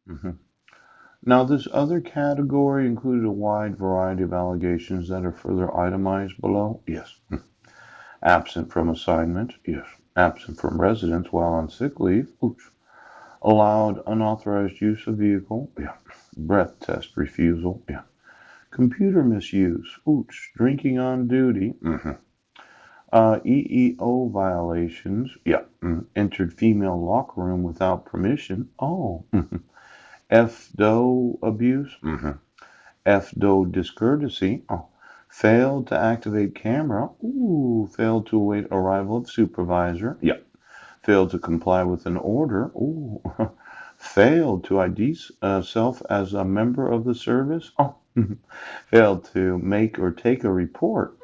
hmm Now, this other category included a wide variety of allegations that are further itemized below. Yes. Absent from assignment. Yes. Absent from residence while on sick leave. Oops. Allowed unauthorized use of vehicle. Yeah. Breath test refusal. Yeah. Computer misuse. Oops. Drinking on duty. EEO violations. Yeah. Entered female locker room without permission. Oh. FDO abuse. FDO discourtesy. Oh. Failed to activate camera. Ooh. Failed to await arrival of supervisor. Yeah. Failed to comply with an order. Ooh. Failed to ID self as a member of the service. Oh. Failed to make or take a report.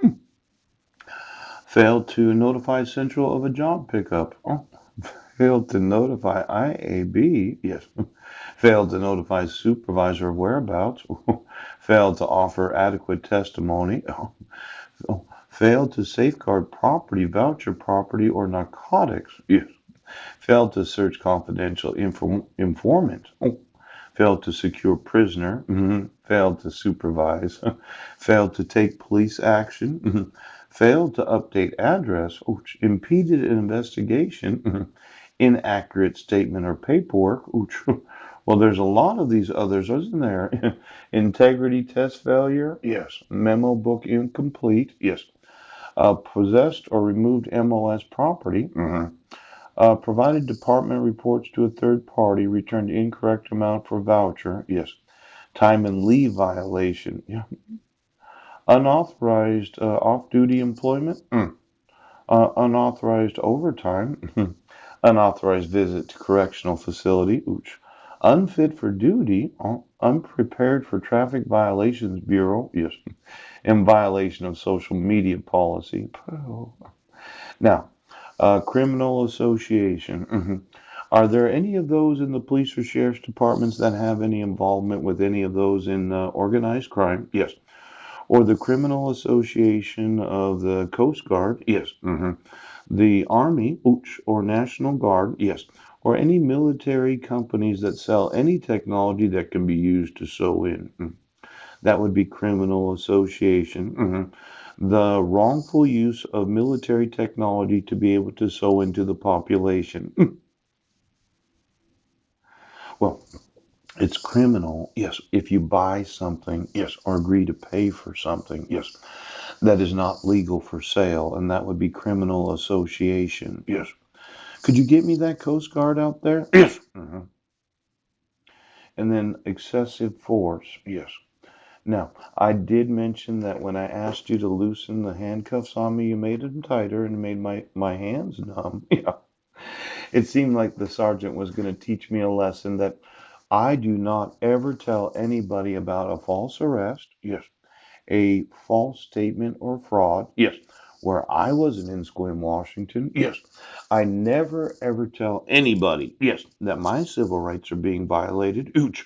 Failed to notify Central of a job pickup. Oh. Failed to notify IAB. Yes. Failed to notify supervisor of whereabouts. Failed to offer adequate testimony. Failed to safeguard property, voucher property, or narcotics. Yes. Failed to search confidential informant. Failed to secure prisoner. Failed to supervise. Failed to take police action. Failed to update address. Impeded an investigation. Inaccurate statement or paperwork. Well, there's a lot of these others, isn't there? Integrity test failure. Yes. Memo book incomplete. Yes. Possessed or removed MOS property. Provided department reports to a third party, returned incorrect amount for voucher. Yes. Time and leave violation. Yeah. Unauthorized off-duty employment. Unauthorized overtime. Unauthorized visit to correctional facility. Ooch. Unfit for duty. Unprepared for traffic violations bureau. Yes. In violation of social media policy. Now, criminal association. Are there any of those in the police or sheriff's departments that have any involvement with any of those in organized crime? Yes. Or the criminal association of the Coast Guard? Yes. The Army, or National Guard? Yes. Or any military companies that sell any technology that can be used to sew in? That would be criminal association. The wrongful use of military technology to be able to sow into the population. Well, it's criminal, yes, if you buy something, yes, or agree to pay for something, yes, that is not legal for sale, and that would be criminal association, yes. Could you get me that Coast Guard out there? Yes. And then excessive force, yes. Now, I did mention that when I asked you to loosen the handcuffs on me, you made them tighter and made my hands numb. Yeah. It seemed like the sergeant was going to teach me a lesson that I do not ever tell anybody about a false arrest. Yes. A false statement or fraud. Yes. Where I wasn't in Sequim, Washington. Yes. I never ever tell anybody. Yes. That my civil rights are being violated. Ooch.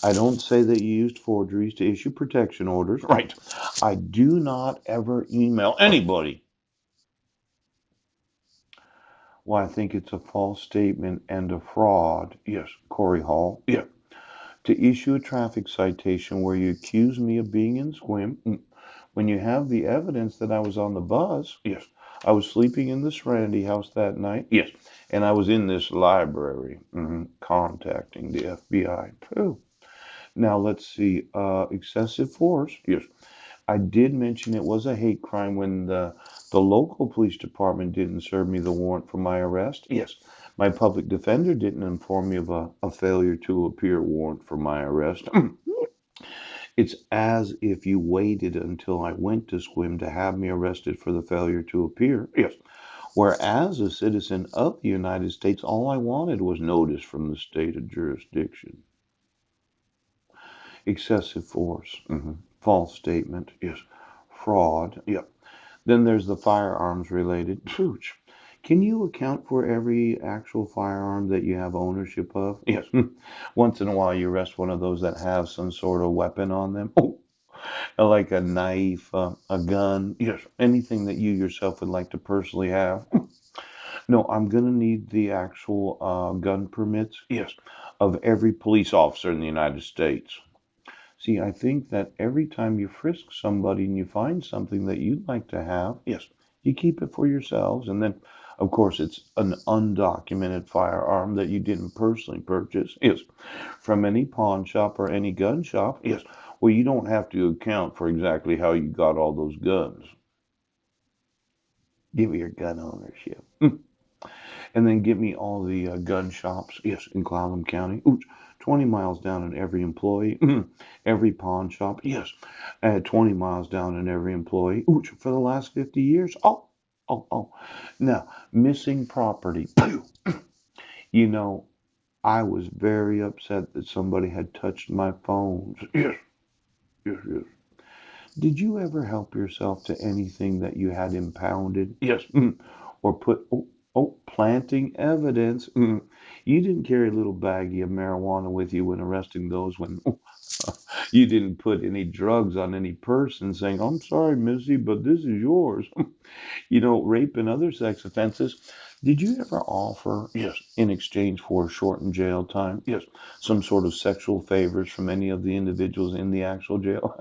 I don't say that you used forgeries to issue protection orders. Right. I do not ever email anybody. Well, I think it's a false statement and a fraud. Yes, Corey Hall. Yeah. To issue a traffic citation where you accuse me of being in Squim, when you have the evidence that I was on the bus. Yes. I was sleeping in the Serenity House that night. Yes. And I was in this library contacting the FBI. Pooh. Now let's see. Excessive force. Yes. I did mention it was a hate crime when the local police department didn't serve me the warrant for my arrest. Yes. My public defender didn't inform me of a failure to appear warrant for my arrest. It's as if you waited until I went to Squim to have me arrested for the failure to appear. Yes. Whereas a citizen of the United States, all I wanted was notice from the state of jurisdiction. Excessive force. False statement. Yes. Fraud. Yep. Then there's the firearms related. Pooch. Can you account for every actual firearm that you have ownership of? Yes. Once in a while, you arrest one of those that have some sort of weapon on them. Oh, like a knife, a gun. Yes. Anything that you yourself would like to personally have. No, I'm gonna need the actual gun permits. Yes. of every police officer in the United States. See, I think that every time you frisk somebody and you find something that you'd like to have, yes, you keep it for yourselves. And then, of course, it's an undocumented firearm that you didn't personally purchase, yes, from any pawn shop or any gun shop, yes. Well, you don't have to account for exactly how you got all those guns. Give me your gun ownership. And then give me all the gun shops, yes, in Clallam County. Ooh, 20 miles down in every employee, every pawn shop, yes, 20 miles down in every employee, ooh, for the last 50 years. Oh, oh, oh. Now, missing property. You know, I was very upset that somebody had touched my phones. Yes, yes, yes. Did you ever help yourself to anything that you had impounded? Yes. Or put, planting evidence. You didn't carry a little baggie of marijuana with you when arresting those when you didn't put any drugs on any person saying, I'm sorry, Missy, but this is yours. Rape and other sex offenses. Did you ever offer, yes, in exchange for shortened jail time, yes, some sort of sexual favors from any of the individuals in the actual jail?